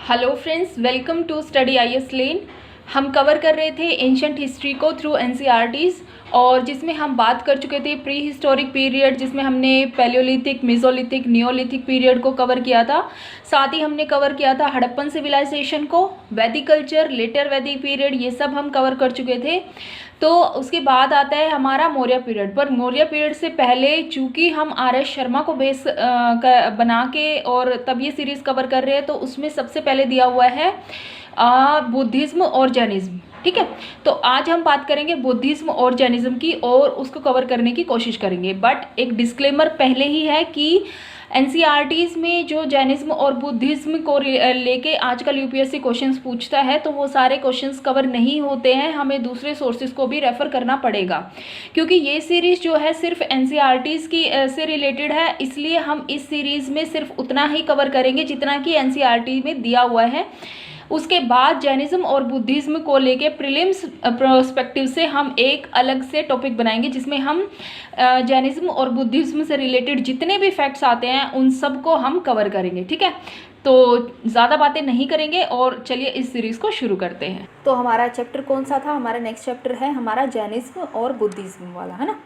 Hello friends, welcome to study IAS lane. हम cover कर रहे थे एंशंट हिस्ट्री को थ्रू एनसीईआरटीज़ और जिसमें हम बात कर चुके थे प्री हिस्टोरिक पीरियड, जिसमें हमने पैलियोलिथिक, मेसोलिथिक, नियोलिथिक पीरियड को कवर किया था। साथ ही हमने कवर किया था हड़प्पन सिविलाइजेशन को, वैदिक कल्चर, लेटर वैदिक पीरियड, ये सब हम कवर कर चुके थे। तो उसके बाद आता है हमारा मौर्य पीरियड। पर मौर्य पीरियड से पहले चूंकि हम आर.एस. शर्मा को बेस बना के और तब ये सीरीज़ कवर कर रहे हैं, तो उसमें सबसे पहले दिया हुआ है बुद्धिज़्म और जैनिज़्म। ठीक है, तो आज हम बात करेंगे बुद्धिज़्म और जैनिज़्म की और उसको कवर करने की कोशिश करेंगे। बट एक डिस्क्लेमर पहले ही है कि एनसीईआरटीज़ में जो जैनिज़्म और बुद्धिज़्म को लेके आजकल यूपीएससी क्वेश्चंस पूछता है, तो वो सारे क्वेश्चंस कवर नहीं होते हैं, हमें दूसरे सोर्सेज को भी रेफ़र करना पड़ेगा। क्योंकि ये सीरीज़ जो है सिर्फ एनसीईआरटीज़ की से रिलेटेड है, इसलिए हम इस सीरीज़ में सिर्फ उतना ही कवर करेंगे जितना कि एनसीईआरटी में दिया हुआ है। उसके बाद जैनिज़्म और बुद्धिज़्म को लेके प्रीलिम्स पर्सपेक्टिव से हम एक अलग से टॉपिक बनाएंगे, जिसमें हम जैनिज़्म और बुद्धिज़्म से रिलेटेड जितने भी फैक्ट्स आते हैं उन सब को हम कवर करेंगे। ठीक है, तो ज़्यादा बातें नहीं करेंगे और चलिए इस सीरीज़ को शुरू करते हैं। तो हमारा चैप्टर कौन सा था? हमारा नेक्स्ट चैप्टर है हमारा जैनिज़्म और बुद्धिज़्म वाला, है ना।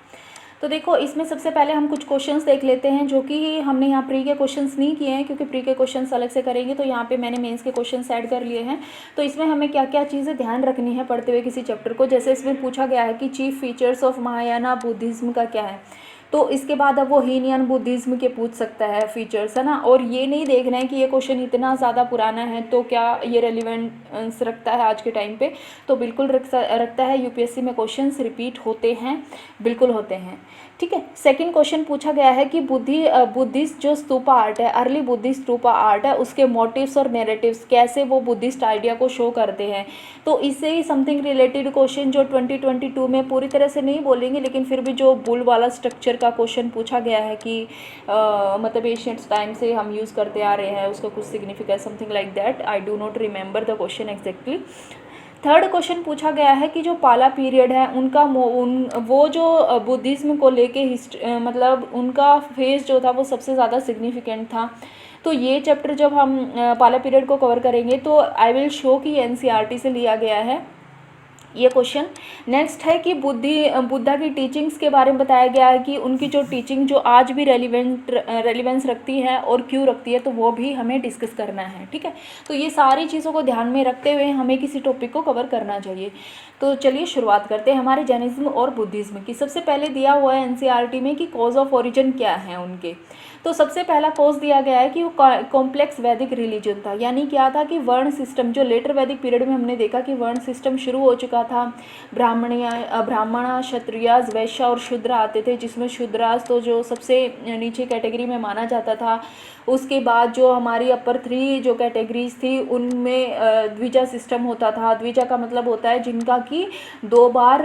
तो देखो, इसमें सबसे पहले हम कुछ क्वेश्चंस देख लेते हैं जो कि हमने यहाँ प्री के क्वेश्चंस नहीं किए हैं, क्योंकि प्री के क्वेश्चंस अलग से करेंगे। तो यहाँ पे मैंने मेंस के क्वेश्चंस ऐड कर लिए हैं। तो इसमें हमें क्या क्या चीज़ें ध्यान रखनी है पढ़ते हुए किसी चैप्टर को। जैसे इसमें पूछा गया है कि chief features of Mahayana Buddhism का क्या है, तो इसके बाद अब वो हीनयान बुद्धिज़्म के पूछ सकता है फीचर्स, है ना। और ये नहीं देखना है कि ये क्वेश्चन इतना ज़्यादा पुराना है तो क्या ये रेलिवेंस रखता है आज के टाइम पे, तो बिल्कुल रखता है। यूपीएससी में क्वेश्चंस रिपीट होते हैं, बिल्कुल होते हैं। ठीक है, सेकंड क्वेश्चन पूछा गया है कि बुद्धिस्ट जो स्तूपा आर्ट है, अर्ली बुद्धिस्ट स्तूपा आर्ट है, उसके मोटिव्स और नैरेटिव्स कैसे वो बुद्धिस्ट आइडिया को शो करते हैं। तो इससे ही समथिंग रिलेटेड क्वेश्चन जो 2022 में पूरी तरह से नहीं बोलेंगे, लेकिन फिर भी जो बुल वाला स्ट्रक्चर का क्वेश्चन पूछा गया है कि मतलब एशियंट टाइम से हम यूज़ करते आ रहे हैं, उसका कुछ significance something like that. I do not remember the question exactly. Third question पूछा गया है कि जो पाला पीरियड है उनका वो जो बुद्धिज़्म को लेके मतलब उनका फेज जो था वो सबसे ज़्यादा सिग्निफिकेंट था। तो ये चैप्टर जब हम पाला पीरियड को कवर करेंगे तो आई विल शो कि एनसीईआरटी से लिया गया है ये क्वेश्चन। नेक्स्ट है कि बुद्धा की टीचिंग्स के बारे में बताया गया है कि उनकी जो टीचिंग जो आज भी रेलिवेंस रखती है और क्यों रखती है, तो वो भी हमें डिस्कस करना है। ठीक है, तो ये सारी चीज़ों को ध्यान में रखते हुए हमें किसी टॉपिक को कवर करना चाहिए। तो चलिए शुरुआत करते हैं हमारे जैनिज़्म और बुद्धिज़्म की। सबसे पहले दिया हुआ है एनसीईआरटी में कि कॉज ऑफ ओरिजिन क्या है उनके। तो सबसे पहला कॉज दिया गया है कि वो कॉम्प्लेक्स वैदिक रिलीजन था। यानी क्या था कि वर्ण सिस्टम, जो लेटर वैदिक पीरियड में हमने देखा कि वर्ण सिस्टम शुरू हो चुका था। ब्राह्मण, क्षत्रियास, वैश्य और शूद्र आते थे, जिसमें शूद्रास तो जो सबसे नीचे कैटेगरी में माना जाता था। उसके बाद जो हमारी अपर 3 जो कैटेगरीज थी उनमें द्विजा सिस्टम होता था। द्विजा का मतलब होता है जिनका कि 2 बार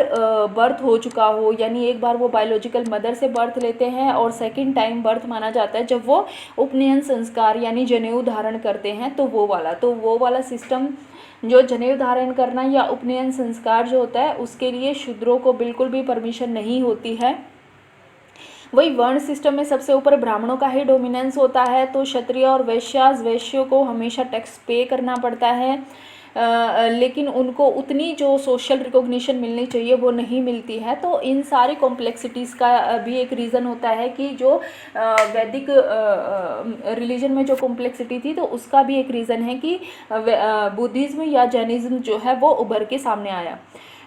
बर्थ हो चुका हो, यानी एक बार वो बायोलॉजिकल मदर से बर्थ लेते हैं और सेकंड टाइम बर्थ माना जाता है जब वो उपनयन संस्कार यानी जनेऊ धारण करते हैं। तो वो वाला सिस्टम, जो जनेऊ धारण करना या उपनयन संस्कार जो होता है, उसके लिए शूद्रों को बिल्कुल भी परमिशन नहीं होती है। वही वर्ण सिस्टम में सबसे ऊपर ब्राह्मणों का ही डोमिनेंस होता है। तो क्षत्रिय और वैश्यों को हमेशा टैक्स पे करना पड़ता है, लेकिन उनको उतनी जो सोशल रिकॉग्निशन मिलनी चाहिए वो नहीं मिलती है। तो इन सारी कॉम्प्लेक्सिटीज़ का भी एक रीज़न होता है कि जो वैदिक रिलीजन में जो कॉम्प्लेक्सिटी थी, तो उसका भी एक रीज़न है कि बुद्धिज़्म या जैनिज़्म जो है वो उभर के सामने आया।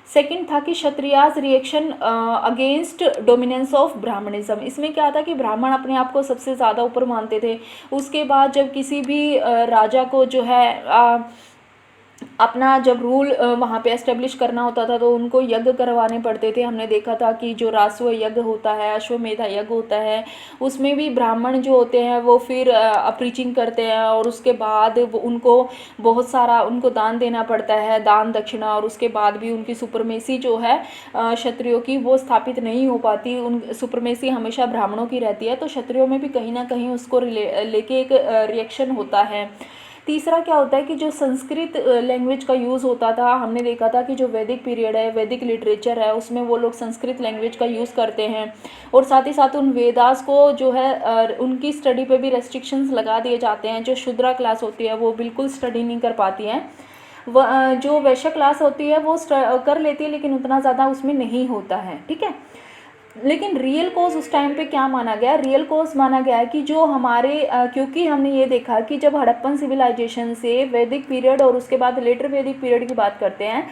सेकंड था कि Kshatriyas reaction against dominance of Brahmanism. इसमें क्या था कि ब्राह्मण अपने आप को सबसे ज़्यादा ऊपर मानते थे। उसके बाद जब किसी भी राजा को जो है अपना जब रूल वहाँ पे एस्टेब्लिश करना होता था, तो उनको यज्ञ करवाने पड़ते थे। हमने देखा था कि जो रासव यज्ञ होता है, अश्वमेधा यज्ञ होता है, उसमें भी ब्राह्मण जो होते हैं वो फिर प्रीचिंग करते हैं और उसके बाद उनको बहुत सारा उनको दान देना पड़ता है, दान दक्षिणा। और उसके बाद भी उनकी सुपरमेसी जो है क्षत्रियों की वो स्थापित नहीं हो पाती, उन सुपरमेसी हमेशा ब्राह्मणों की रहती है। तो क्षत्रियों में भी कहीं ना कहीं उसको लेके एक रिएक्शन होता है। तीसरा क्या होता है कि जो संस्कृत लैंग्वेज का यूज़ होता था, हमने देखा था कि जो वैदिक पीरियड है, वैदिक लिटरेचर है, उसमें वो लोग संस्कृत लैंग्वेज का यूज़ करते हैं। और साथ ही साथ उन वेदास को जो है उनकी स्टडी पे भी रेस्ट्रिक्शंस लगा दिए जाते हैं। जो शूद्रा क्लास होती है वो बिल्कुल स्टडी नहीं कर पाती हैं। जो वैश्य क्लास होती है वो कर लेती है, लेकिन उतना ज़्यादा उसमें नहीं होता है, ठीक है। लेकिन रियल कॉज उस टाइम पे क्या माना गया? रियल कॉज माना गया है कि जो हमारे क्योंकि हमने ये देखा कि जब हड़प्पन सिविलाइजेशन से वैदिक पीरियड और उसके बाद लेटर वैदिक पीरियड की बात करते हैं,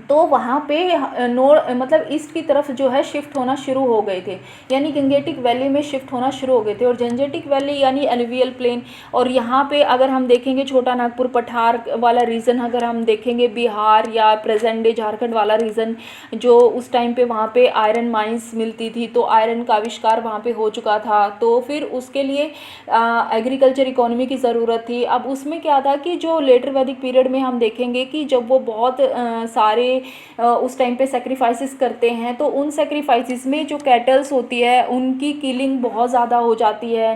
तो वहाँ पे मतलब ईस्ट की तरफ जो है शिफ्ट होना शुरू हो गए थे, यानी गंगेटिक वैली में शिफ्ट होना शुरू हो गए थे। और जेंजेटिक वैली यानी एलुवियल प्लेन, और यहाँ पे अगर हम देखेंगे छोटा नागपुर पठार वाला रीजन, अगर हम देखेंगे बिहार या प्रेजेंट डे झारखंड वाला रीजन, जो उस टाइम पे वहाँ पे आयरन माइंस मिलती थी, तो आयरन का आविष्कार वहाँ पे हो चुका था, तो फिर उसके लिए एग्रीकल्चर इकोनॉमी की ज़रूरत थी। अब उसमें क्या था कि जो लेटर वैदिक पीरियड में हम देखेंगे कि जब वो बहुत सारे उस टाइम पे सेक्रीफाइसेस करते हैं, तो उन सेक्रीफाइसेस में जो कैटल्स होती है उनकी किलिंग बहुत ज़्यादा हो जाती है।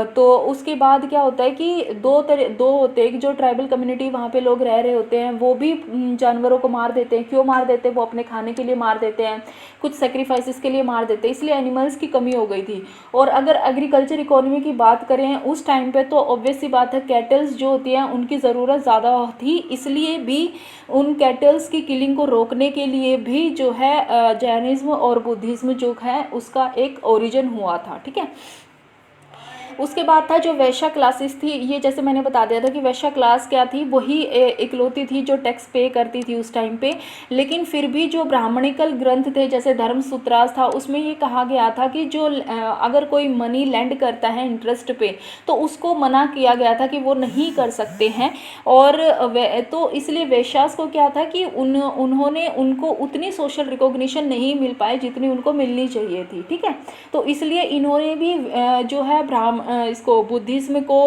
तो उसके बाद क्या होता है कि दो होते हैं, जो ट्राइबल कम्युनिटी वहाँ पे लोग रह रहे होते हैं वो भी जानवरों को मार देते हैं। क्यों मार देते हैं? वो अपने खाने के लिए मार देते हैं, कुछ सेक्रीफाइसेस के लिए मार देते हैं, इसलिए एनिमल्स की कमी हो गई थी। और अगर एग्रीकल्चर इकोनॉमी की बात करें उस टाइम पे, तो ऑब्वियस सी बात है कैटल्स जो होती हैं उनकी ज़रूरत ज़्यादा थी, इसलिए भी उन कैटल्स की किलिंग को रोकने के लिए भी जो है जैनिज्म और बुद्धिज़्म जो है उसका एक ओरिजिन हुआ था, ठीक है। उसके बाद था जो वैश्य क्लासेस थी, ये जैसे मैंने बता दिया था कि वैश्य क्लास क्या थी, वही इकलौती थी जो टैक्स पे करती थी उस टाइम पे। लेकिन फिर भी जो ब्राह्मणिकल ग्रंथ थे जैसे धर्मसूत्रास था, उसमें ये कहा गया था कि जो अगर कोई मनी लैंड करता है इंटरेस्ट पे, तो उसको मना किया गया था कि वो नहीं कर सकते हैं। और तो इसलिए वैश्यास को क्या था कि उन्होंने उनको उतनी सोशल रिकॉग्निशन नहीं मिल पाई जितनी उनको मिलनी चाहिए थी, ठीक है। तो इसलिए इन्होंने भी जो है इसको बुद्धिज़्म को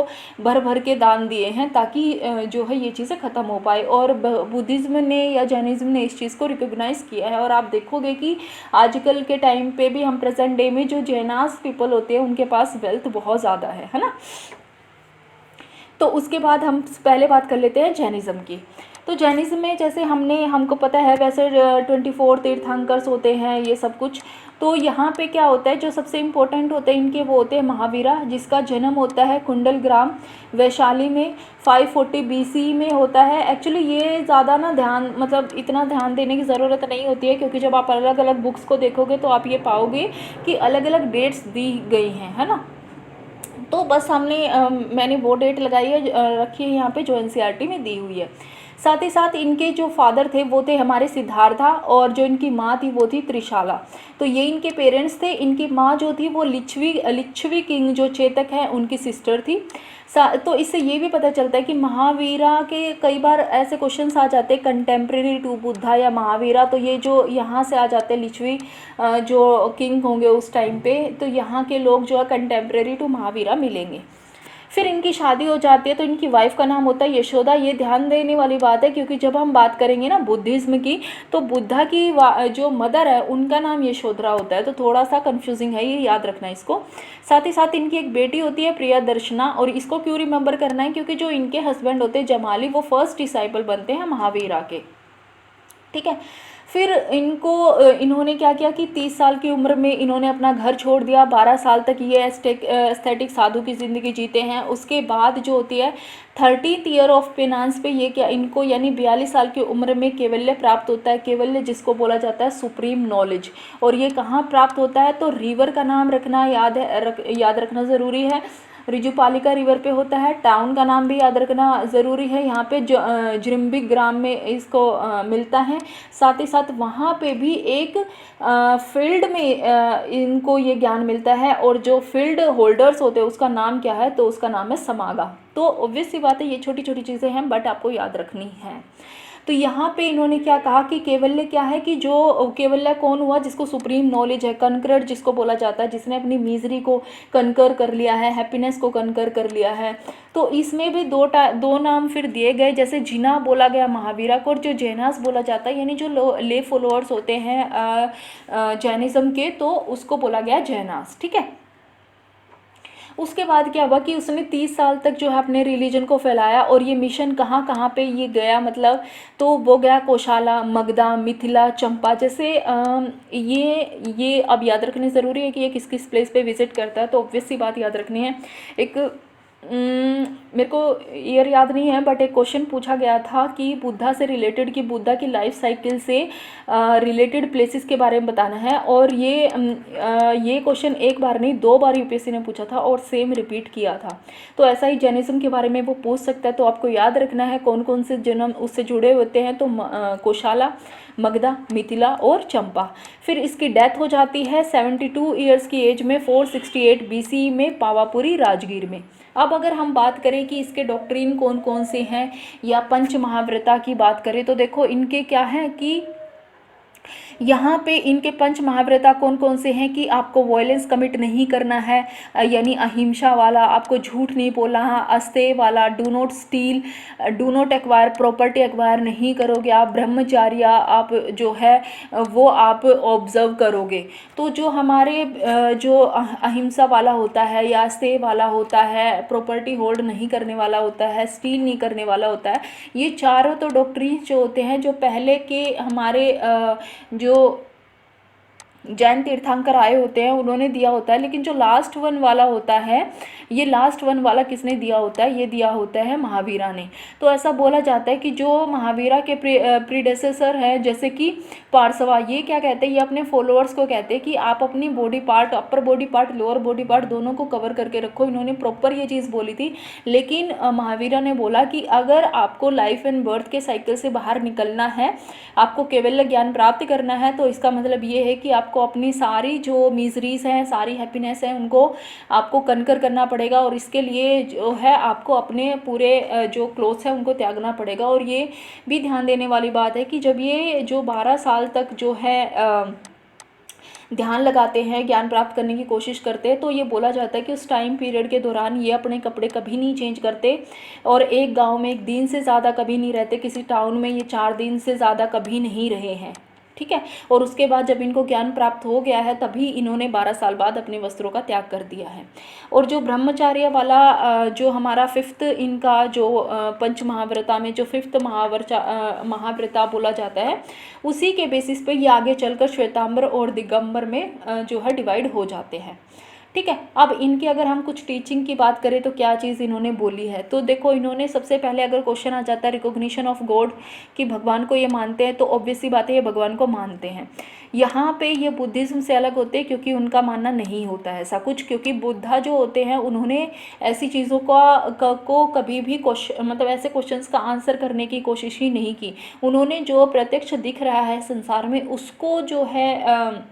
भर भर के दान दिए हैं, ताकि जो है ये चीज़ें ख़त्म हो पाए। और बुद्धिज़्म ने या जैनिज़्म ने इस चीज़ को रिकॉग्नाइज़ किया है। और आप देखोगे कि आजकल के टाइम पे भी हम प्रेजेंट डे में जो जैनास पीपल होते हैं उनके पास वेल्थ बहुत ज़्यादा है ना। तो उसके बाद हम पहले बात कर लेते हैं जैनिज़्म की। तो जैनिज़्म में जैसे हमको पता है वैसे 24 तीर्थंकर्स होते हैं, ये सब कुछ। तो यहाँ पे क्या होता है, जो सबसे इम्पोर्टेंट होते हैं इनके, वो होते हैं महावीरा, जिसका जन्म होता है कुंडलग्राम वैशाली में 540 BC में होता है। एक्चुअली ये ज़्यादा ना मतलब इतना ध्यान देने की ज़रूरत नहीं होती है, क्योंकि जब आप अलग अलग बुक्स को देखोगे तो आप ये पाओगे कि अलग अलग डेट्स दी गई हैं, है ना। तो बस मैंने वो डेट लगाई है, रखी है यहाँ पे जो NCERT में दी हुई है। साथ ही साथ इनके जो फादर थे वो थे हमारे सिद्धार्था, और जो इनकी माँ थी वो थी त्रिशाला। तो ये इनके पेरेंट्स थे। इनकी माँ जो थी वो लिच्छवी किंग जो चेतक है उनकी सिस्टर थी। तो इससे ये भी पता चलता है कि महावीरा के कई बार ऐसे क्वेश्चंस आ जाते हैं कंटेम्प्रेरी टू बुद्धा या महावीरा, तो ये जो यहाँ से आ जाते हैं लिच्छवी जो किंग होंगे उस टाइम पे, तो यहाँ के लोग जो है कंटेम्प्रेरी टू महावीरा मिलेंगे। फिर इनकी शादी हो जाती है, तो इनकी वाइफ का नाम होता है यशोदा। ये ध्यान देने वाली बात है, क्योंकि जब हम बात करेंगे ना बुद्धिज़्म की, तो बुद्धा की जो मदर है उनका नाम यशोधरा होता है, तो थोड़ा सा कंफ्यूजिंग है, ये याद रखना इसको। साथ ही साथ इनकी एक बेटी होती है प्रियदर्शना, और इसको क्यों रिमेंबर करना है, क्योंकि जो इनके हस्बैंड होते हैं जमाली, वो फर्स्ट डिसाइपल बनते हैं महावीरा के, ठीक है। फिर इन्होंने क्या किया कि 30 साल की उम्र में इन्होंने अपना घर छोड़ दिया। 12 साल तक ये एस्थेटिक साधु की ज़िंदगी जीते हैं। उसके बाद जो होती है 30th ईयर ऑफ पेनांस पे ये क्या इनको यानी 42 साल की उम्र में कैवल्य प्राप्त होता है। कैवल्य जिसको बोला जाता है सुप्रीम नॉलेज। और ये कहाँ प्राप्त होता है, तो रिवर का नाम रखना याद रखना ज़रूरी है। रिजुपालिका रिवर पे होता है। टाउन का नाम भी याद रखना ज़रूरी है। यहाँ पे जिरम्बिक ग्राम में इसको मिलता है। साथ ही साथ वहाँ पे भी एक फील्ड में इनको ये ज्ञान मिलता है, और जो फील्ड होल्डर्स होते हैं उसका नाम क्या है, तो उसका नाम है समागा। तो ऑब्वियस सी बात है, ये छोटी छोटी चीज़ें हैं बट आपको याद रखनी है। तो यहाँ पे इन्होंने क्या कहा कि कैवल्य क्या है, कि जो कैवल्य कौन हुआ, जिसको सुप्रीम नॉलेज है, कनकरड जिसको बोला जाता है, जिसने अपनी मिजरी को कनकर कर लिया है, हैप्पीनेस को कनकर कर लिया है। तो इसमें भी दो नाम फिर दिए गए, जैसे जिना बोला गया महावीरा को, और जो जैनास बोला जाता है यानी जो ले फॉलोअर्स होते हैं जैनिज्म के, तो उसको बोला गया जैनास, ठीक है। उसके बाद क्या हुआ कि उसने 30 साल तक जो है अपने रिलीजन को फैलाया, और ये मिशन कहाँ कहाँ पे ये गया, मतलब तो वो गया कोशाला, मगधा, मिथिला, चंपा जैसे ये अब याद रखने ज़रूरी है कि ये किस किस प्लेस पे विजिट करता है। तो ऑब्वियस सी बात याद रखनी है। एक मेरे को ईयर याद नहीं है, बट एक क्वेश्चन पूछा गया था कि बुद्धा से रिलेटेड, कि बुद्धा की लाइफ साइकिल से रिलेटेड प्लेसेस के बारे में बताना है। और ये क्वेश्चन एक बार नहीं 2 बार यूपीएससी ने पूछा था और सेम रिपीट किया था। तो ऐसा ही जैनिज्म के बारे में वो पूछ सकता है। तो आपको याद रखना है कौन कौन से जन्म उससे जुड़े होते हैं। तो कोशाला, मगधा, मिथिला और चंपा। फिर इसकी डेथ हो जाती है 72 ईयर्स की एज में 468 बीसी में पावापुरी राजगीर में। अब अगर हम बात करें कि इसके डॉक्ट्रिन कौन कौन से हैं या पंच महाव्रता की बात करें, तो देखो इनके क्या है कि यहाँ पे इनके पंच महाव्रता कौन कौन से हैं कि आपको वॉयलेंस कमिट नहीं करना है, यानी अहिंसा वाला, आपको झूठ नहीं बोलना है, अस्तेय वाला, do not steel, do not acquire, property acquire नहीं करोगे आप, ब्रह्मचार्य आप जो है वो आप ऑब्जर्व करोगे। तो जो हमारे जो अहिंसा वाला होता है या अस्तेय वाला होता है, प्रॉपर्टी होल्ड नहीं करने वाला होता है, स्टील नहीं करने वाला होता है, ये चारों तो डॉक्ट्रिन जो होते हैं जो पहले के हमारे जो जैन तीर्थंकर आए होते हैं उन्होंने दिया होता है। लेकिन जो लास्ट वन वाला होता है, ये लास्ट वन वाला किसने दिया होता है, ये दिया होता है महावीरा ने। तो ऐसा बोला जाता है कि जो महावीरा के प्रीडेसेसर हैं जैसे कि पार्सवा, ये क्या कहते हैं, ये अपने फॉलोअर्स को कहते हैं कि आप अपनी body part, upper body part, lower body part दोनों को कवर करके रखो। इन्होंने प्रॉपर ये चीज़ बोली थी। लेकिन महावीरा ने बोला कि अगर आपको लाइफ एंड बर्थ के साइकिल से बाहर निकलना है, आपको कैवल्य ज्ञान प्राप्त करना है, तो इसका मतलब ये है कि आपको अपनी सारी जो मिजरीज हैं, सारी हैप्पीनेस है, उनको आपको कनकर करना पड़ेगा। और इसके लिए जो है आपको अपने पूरे जो क्लोथ्स हैं उनको त्यागना पड़ेगा। और ये भी ध्यान देने वाली बात है कि जब ये जो 12 साल तक जो है ध्यान लगाते हैं, ज्ञान प्राप्त करने की कोशिश करते हैं, तो ये बोला जाता है कि उस टाइम पीरियड के दौरान ये अपने कपड़े कभी नहीं चेंज करते, और एक गांव में 1 दिन से ज़्यादा कभी नहीं रहते, किसी टाउन में ये 4 दिन से ज़्यादा कभी नहीं रहे हैं। ठीक है। और उसके बाद जब इनको ज्ञान प्राप्त हो गया है तभी इन्होंने 12 साल बाद अपने वस्त्रों का त्याग कर दिया है। और जो ब्रह्मचार्य वाला जो हमारा 5th इनका जो पंच महाव्रता में जो 5th महाव्रता बोला जाता है, उसी के बेसिस पे ये आगे चलकर श्वेतांबर और दिगंबर में जो है डिवाइड हो जाते हैं। ठीक है। अब इनकी अगर हम कुछ टीचिंग की बात करें तो क्या चीज़ इन्होंने बोली है, तो देखो इन्होंने सबसे पहले अगर क्वेश्चन आ जाता है रिकॉग्निशन ऑफ गॉड, कि भगवान को ये मानते हैं, तो ऑब्वियस सी बात है ये भगवान को मानते हैं। यहाँ पे ये बुद्धिज़्म से अलग होते हैं क्योंकि उनका मानना नहीं होता है ऐसा कुछ, क्योंकि बुद्धा जो होते हैं उन्होंने ऐसी चीज़ों को कभी भी मतलब ऐसे क्वेश्चंस का आंसर करने की कोशिश ही नहीं की। उन्होंने जो प्रत्यक्ष दिख रहा है संसार में उसको जो है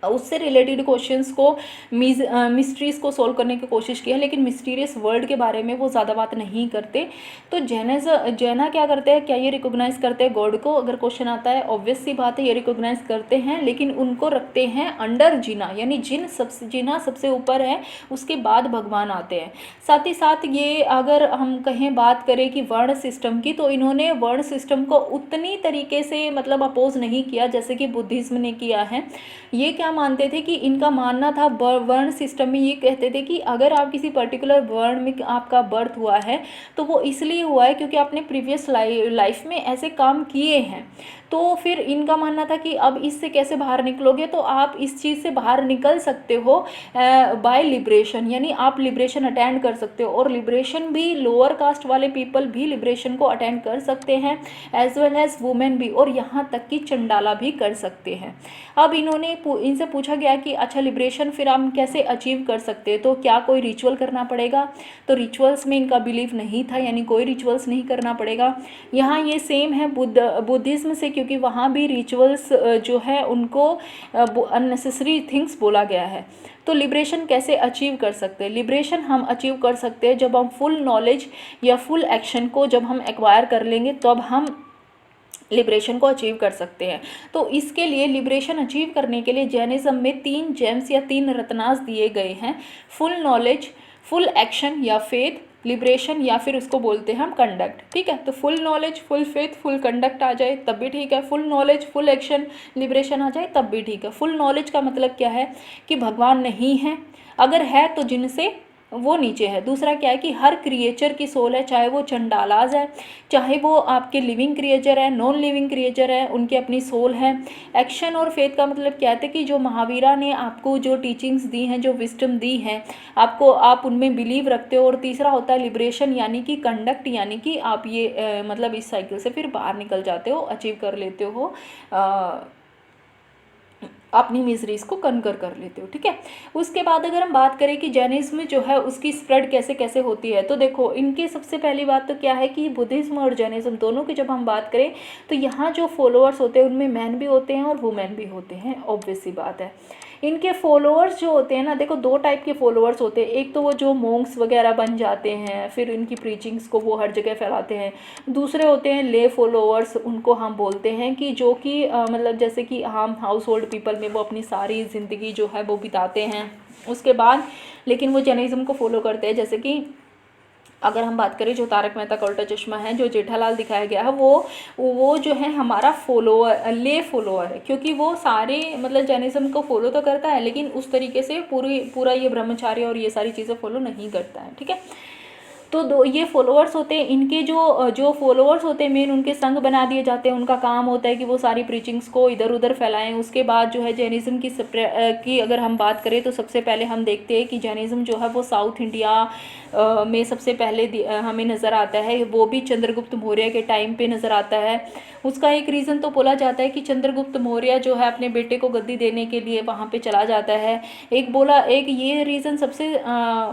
उससे रिलेटेड क्वेश्चंस को मिस्ट्रीज़ को सोल्व करने की कोशिश की है, लेकिन मिस्टीरियस वर्ल्ड के बारे में वो ज़्यादा बात नहीं करते। तो जैना क्या करते हैं, क्या ये रिकॉग्नाइज़ करते हैं गॉड को? अगर क्वेश्चन आता है ऑब्वियस सी बात है ये रिकॉग्नाइज़ करते हैं, लेकिन उनको रखते हैं अंडर जिना, यानी जिना सबसे ऊपर है, उसके बाद भगवान आते हैं। साथ ही साथ ये अगर हम कहें बात करें कि वर्ण सिस्टम की, तो इन्होंने वर्ण सिस्टम को उतनी तरीके से मतलब अपोज नहीं किया जैसे कि बुद्धिज़्म ने किया है। ये क्या मानते थे कि इनका मानना था वर्ण सिस्टम में, ये कहते थे कि अगर आप किसी पर्टिकुलर वर्ण में आपका बर्थ हुआ है तो वो इसलिए हुआ है क्योंकि आपने प्रीवियस लाइफ में ऐसे काम किए हैं। तो फिर इनका मानना था कि अब इससे कैसे बाहर निकलोगे, तो आप इस चीज़ से बाहर निकल सकते हो बाय लिबरेशन, यानी आप लिबरेशन अटेंड कर सकते हो। और लिबरेशन भी लोअर कास्ट वाले पीपल भी लिबरेशन को अटेंड कर सकते हैं, एज वेल एज वुमेन भी, और यहाँ तक कि चंडाला भी कर सकते हैं। अब इनसे पूछा गया कि अच्छा लिबरेशन फिर हम कैसे अचीव कर सकते हैं, तो क्या कोई रिचुअल करना पड़ेगा? तो रिचुअल्स में इनका बिलीव नहीं था, यानी कोई रिचुअल्स नहीं करना पड़ेगा। यहाँ ये सेम है बुद्धिज़्म से, क्योंकि वहाँ भी रिचुअल्स जो है उनको अननेसेसरी थिंग्स बोला गया है। तो लिबरेशन कैसे अचीव कर सकते हैं? लिबरेशन हम अचीव कर सकते हैं जब हम फुल नॉलेज या फुल एक्शन को जब हम एक्वायर कर लेंगे, तब हम लिबरेशन को अचीव कर सकते हैं। तो इसके लिए लिबरेशन अचीव करने के लिए जैनिज्म में 3 जेम्स या 3 रत्नास दिए गए हैं, फुल नॉलेज, फुल एक्शन या फेथ, लिबरेशन, या फिर उसको बोलते हैं हम कंडक्ट। ठीक है। तो full knowledge, full faith, full conduct आ जाए तब भी ठीक है, full knowledge, full action, liberation आ जाए तब भी ठीक है। फुल नॉलेज का मतलब क्या है कि भगवान नहीं है, अगर है तो जिनसे वो नीचे है। दूसरा क्या है कि हर क्रिएचर की सोल है, चाहे वो चंडालाज है, चाहे वो आपके लिविंग क्रिएचर है, नॉन लिविंग क्रिएचर है, उनकी अपनी सोल है। एक्शन और फेथ का मतलब क्या है कि जो महावीरा ने आपको जो टीचिंग्स दी हैं, जो विस्डम दी हैं आपको, आप उनमें बिलीव रखते हो। और तीसरा होता है लिबरेशन, यानी कि कंडक्ट, यानी कि आप ये मतलब इस साइकिल से फिर बाहर निकल जाते हो, अचीव कर लेते हो, अपनी मिजरीज को कनकर कर लेते हो। ठीक है, उसके बाद अगर हम बात करें कि जैनिज्म जो है उसकी स्प्रेड कैसे कैसे होती है, तो देखो इनकी सबसे पहली बात तो क्या है कि बुद्धिज्म और जैनिज्म दोनों की जब हम बात करें तो यहाँ जो फॉलोअर्स होते हैं उनमें मैन भी होते हैं और वुमेन भी होते हैं, ऑब्वियस सी बात है। इनके फॉलोअर्स जो होते हैं ना, देखो दो टाइप के फॉलोअर्स होते हैं। एक तो वो जो मोंक्स वगैरह बन जाते हैं, फिर इनकी प्रीचिंग्स को वो हर जगह फैलाते हैं। दूसरे होते हैं ले फॉलोअर्स, उनको हम बोलते हैं कि जो कि मतलब जैसे कि हम हाउस होल्ड पीपल में वो अपनी सारी ज़िंदगी जो है वो बिताते हैं उसके बाद, लेकिन वो जैनिज्म को फॉलो करते हैं। जैसे कि अगर हम बात करें जो तारक मेहता का उल्टा चश्मा है, जो जेठालाल दिखाया गया है, वो जो है हमारा फॉलोअर, ले फॉलोअर है, क्योंकि वो सारे मतलब जैनिज्म को फॉलो तो करता है लेकिन उस तरीके से पूरा ये ब्रह्मचार्य और ये सारी चीज़ें फॉलो नहीं करता है। ठीक है, तो दो ये फॉलोअर्स होते हैं। इनके जो फॉलोअर्स होते हैं मेन, उनके संग बना दिए जाते हैं। उनका काम होता है कि वो सारी प्रीचिंग्स को इधर उधर फैलाएं। उसके बाद जो है जैनिज्म की अगर हम बात करें तो सबसे पहले हम देखते हैं कि जैनिज्म जो है वो साउथ इंडिया में सबसे पहले हमें नज़र आता है। वो भी चंद्रगुप्त मौर्य के टाइम पे नज़र आता है। उसका एक रीज़न तो बोला जाता है कि चंद्रगुप्त मौर्य जो है अपने बेटे को गद्दी देने के लिए वहाँ पे चला जाता है। एक ये रीज़न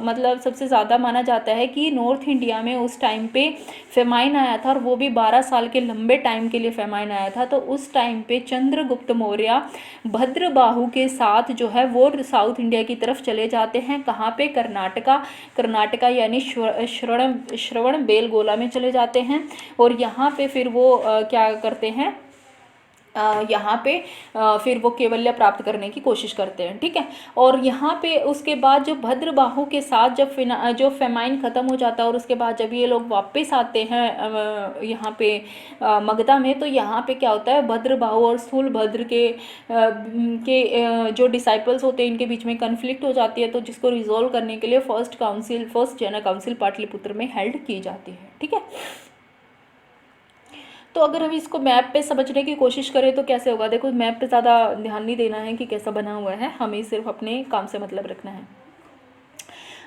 मतलब सबसे ज़्यादा माना जाता है कि नॉर्थ इंडिया में उस टाइम पे फेमाइन आया था, और वो भी 12 साल के लंबे टाइम के लिए फेमाइन आया था। तो उस टाइम पे चंद्रगुप्त मौर्य भद्रबाहु के साथ जो है वो साउथ इंडिया की तरफ चले जाते हैं। कहाँ पे? कर्नाटका यानी श्रवण बेलगोला में चले जाते हैं। और यहाँ पे फिर वो क्या करते हैं, यहाँ पे फिर वो कैवल्य प्राप्त करने की कोशिश करते हैं। ठीक है, और यहाँ पे उसके बाद जो भद्रबाहु के साथ जब जो फेमाइन ख़त्म हो जाता है और उसके बाद जब ये लोग वापस आते हैं यहाँ पे मगधा में, तो यहाँ पे क्या होता है, भद्रबाहु और स्थूलभद्र के जो डिसाइपल्स होते हैं इनके बीच में कन्फ्लिक्ट हो जाती है। तो जिसको रिजोल्व करने के लिए फर्स्ट जैना काउंसिल पाटलिपुत्र में हेल्ड की जाती है। ठीक है, तो अगर हम इसको मैप पे समझने की कोशिश करें तो कैसे होगा, देखो मैप पे ज़्यादा ध्यान नहीं देना है कि कैसा बना हुआ है, हमें सिर्फ अपने काम से मतलब रखना है।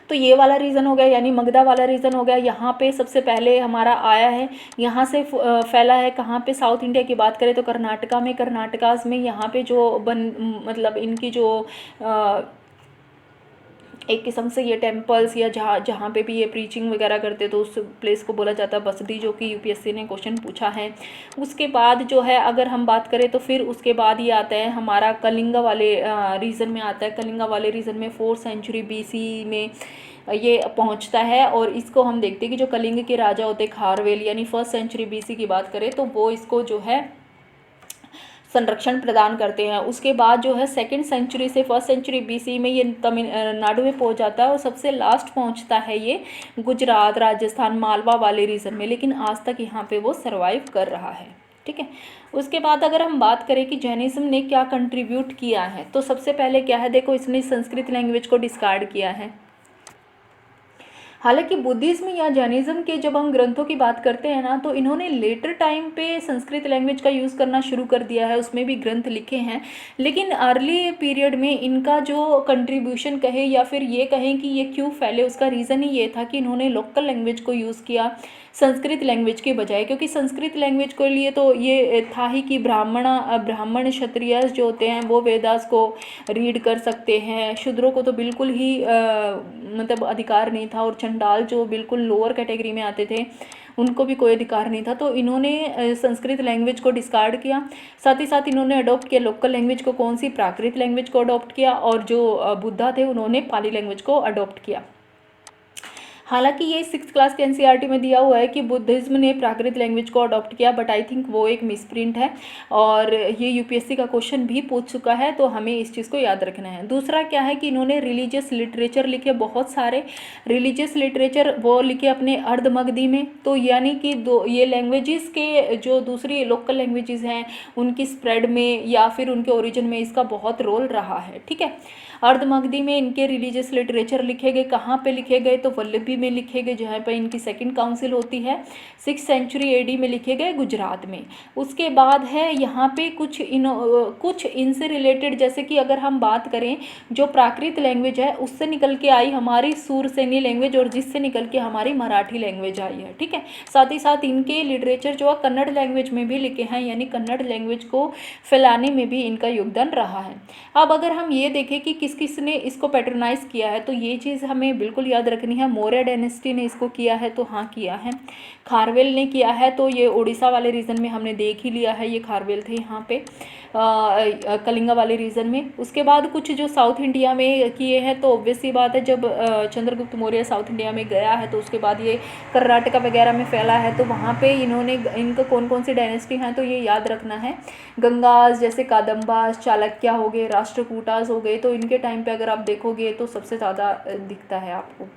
तो ये वाला रीज़न हो गया, यानी मगधा वाला रीज़न हो गया। यहाँ पे सबसे पहले हमारा आया है, यहाँ से फैला है। कहाँ पे? साउथ इंडिया की बात करें तो कर्नाटका में, कर्नाटकाज में यहाँ पे जो मतलब इनकी जो एक किस्म से ये टेम्पल्स या जहाँ पे भी ये प्रीचिंग वगैरह करते तो उस प्लेस को बोला जाता है बसदी, जो कि यूपीएससी ने क्वेश्चन पूछा है। उसके बाद जो है अगर हम बात करें तो फिर उसके बाद ये आता है हमारा कलिंगा वाले रीजन में आता है। कलिंगा वाले रीजन में 4th सेंचुरी BC में ये पहुंचता है। और इसको हम देखते हैं कि जो कलिंग के राजा होते खारवेल, यानी 1st सेंचुरी BC की बात करें तो वो इसको जो है संरक्षण प्रदान करते हैं। उसके बाद जो है 2nd सेंचुरी से 1st सेंचुरी BC में ये तमिलनाडु में पहुंच जाता है और सबसे लास्ट पहुंचता है ये गुजरात, राजस्थान, मालवा वाले रीजन में, लेकिन आज तक यहाँ पे वो सरवाइव कर रहा है। ठीक है, उसके बाद अगर हम बात करें कि जैनिज्म ने क्या कंट्रीब्यूट किया है, तो सबसे पहले क्या है, देखो इसने संस्कृत लैंग्वेज को डिस्कार्ड किया है। हालांकि बुद्धिज्म या जैनिज्म के जब हम ग्रंथों की बात करते हैं ना, तो इन्होंने लेटर टाइम पे संस्कृत लैंग्वेज का यूज़ करना शुरू कर दिया है, उसमें भी ग्रंथ लिखे हैं। लेकिन अर्ली पीरियड में इनका जो कंट्रीब्यूशन कहे या फिर ये कहें कि ये क्यों फैले, उसका रीज़न ही ये था कि इन्होंने लोकल लैंग्वेज को यूज़ किया संस्कृत लैंग्वेज के बजाय। क्योंकि संस्कृत लैंग्वेज के लिए तो ये था ही कि ब्राह्मण क्षत्रिय जो होते हैं वो वेदास को रीड कर सकते हैं, शूद्रों को तो बिल्कुल ही मतलब अधिकार नहीं था, और चंडाल जो बिल्कुल लोअर कैटेगरी में आते थे उनको भी कोई अधिकार नहीं था। तो इन्होंने संस्कृत लैंग्वेज को डिस्कार्ड किया। साथ ही साथ इन्होंने अडॉप्ट किया लोकल लैंग्वेज को, कौन सी? प्राकृत लैंग्वेज को अडॉप्ट किया। और जो बुद्धा थे उन्होंने पाली लैंग्वेज को अडॉप्ट किया। हालांकि ये 6th क्लास के एनसीईआरटी में दिया हुआ है कि बुद्धिज्म ने प्राकृत लैंग्वेज को अडॉप्ट किया, बट आई थिंक वो एक मिसप्रिंट है और ये यूपीएससी का क्वेश्चन भी पूछ चुका है, तो हमें इस चीज़ को याद रखना है। दूसरा क्या है कि इन्होंने रिलीजियस लिटरेचर लिखे, बहुत सारे रिलीजियस लिटरेचर वो लिखे अपने अर्धमगधी में, तो यानी कि ये लैंग्वेजेस के जो दूसरी लोकल लैंग्वेजेस हैं उनकी स्प्रेड में या फिर उनके ओरिजिन में इसका बहुत रोल रहा है। ठीक है, अर्धमगधी में इनके रिलीजियस लिटरेचर लिखे गए, कहाँ पे लिखे गए, तो वल्लभी में लिखे गए जहाँ पर इनकी सेकंड काउंसिल होती है। 6th सेंचुरी एडी में लिखे गए गुजरात में। उसके बाद है यहाँ पे कुछ इनसे रिलेटेड, जैसे कि अगर हम बात करें जो प्राकृत लैंग्वेज है उससे निकल के आई हमारी सूरसेनी लैंग्वेज और जिससे निकल के हमारी मराठी लैंग्वेज आई है। ठीक है, साथ ही साथ इनके लिटरेचर जो है कन्नड़ लैंग्वेज में भी लिखे हैं, यानी कन्नड़ लैंग्वेज को फैलाने में भी इनका योगदान रहा है। अब अगर हम ये देखें कि किस किस ने इसको पैटर्नाइज किया है, तो ये चीज़ हमें बिल्कुल याद रखनी है। मौर्य डायनेस्टी ने इसको किया है, तो हाँ किया है। खारवेल ने किया है, तो ये उड़ीसा वाले रीजन में हमने देख ही लिया है, ये खारवेल थे यहाँ पे कलिंगा वाले रीजन में। उसके बाद कुछ जो साउथ इंडिया में किए हैं, तो ऑब्वियस सी बात है जब चंद्रगुप्त मौर्य साउथ इंडिया में गया है तो उसके बाद ये कर्नाटका वगैरह में फैला है, तो वहाँ पे इन्होंने इनका कौन कौन सी डायनेस्टी हैं तो ये याद रखना है। गंगास, जैसे कादम्बास, चालुक्य हो गए, राष्ट्रकूटास हो गए, तो इनके टाइम पे अगर आप देखोगे तो सबसे ज़्यादा दिखता है आपको।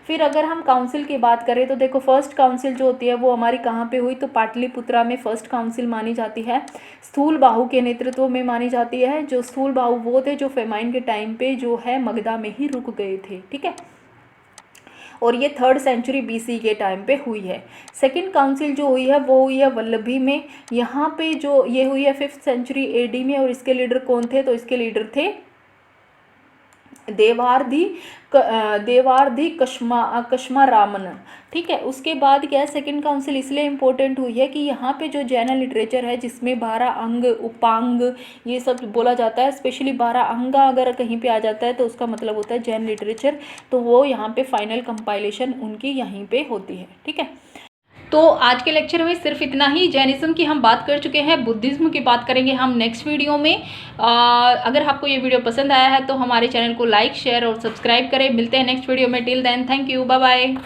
फिर अगर हम काउंसिल की बात करें तो देखो फर्स्ट काउंसिल जो होती है वो हमारी कहाँ पे हुई, तो पाटलिपुत्रा में फर्स्ट काउंसिल मानी जाती है। स्थूल बाहु के नेतृत्व में मानी जाती है। जो स्थूल बाहु वो थे जो फेमाइन के टाइम पे जो है मगधा में ही रुक गए थे। ठीक है, और ये 3rd सेंचुरी BC के टाइम पे हुई है। सेकंड काउंसिल जो हुई है वो हुई है वल्लभी में, यहाँ पे जो ये हुई है 5th सेंचुरी AD में, और इसके लीडर कौन थे, तो इसके लीडर थे देवार्धी कश्मारामन। ठीक है, उसके बाद क्या है, सेकंड काउंसिल इसलिए इम्पोर्टेंट हुई है कि यहाँ पे जो जैन लिटरेचर है जिसमें 12 अंग उपांग ये सब बोला जाता है, स्पेशली 12 अंग अगर कहीं पे आ जाता है तो उसका मतलब होता है जैन लिटरेचर, तो वो यहाँ पे फाइनल कंपाइलेशन उनकी यहीं पे होती है। ठीक है, तो आज के लेक्चर में सिर्फ इतना ही। जैनिज्म की हम बात कर चुके हैं, बुद्धिज्म की बात करेंगे हम नेक्स्ट वीडियो में। अगर आपको ये वीडियो पसंद आया है तो हमारे चैनल को लाइक, शेयर और सब्सक्राइब करें। मिलते हैं नेक्स्ट वीडियो में। Till then, thank you, bye bye.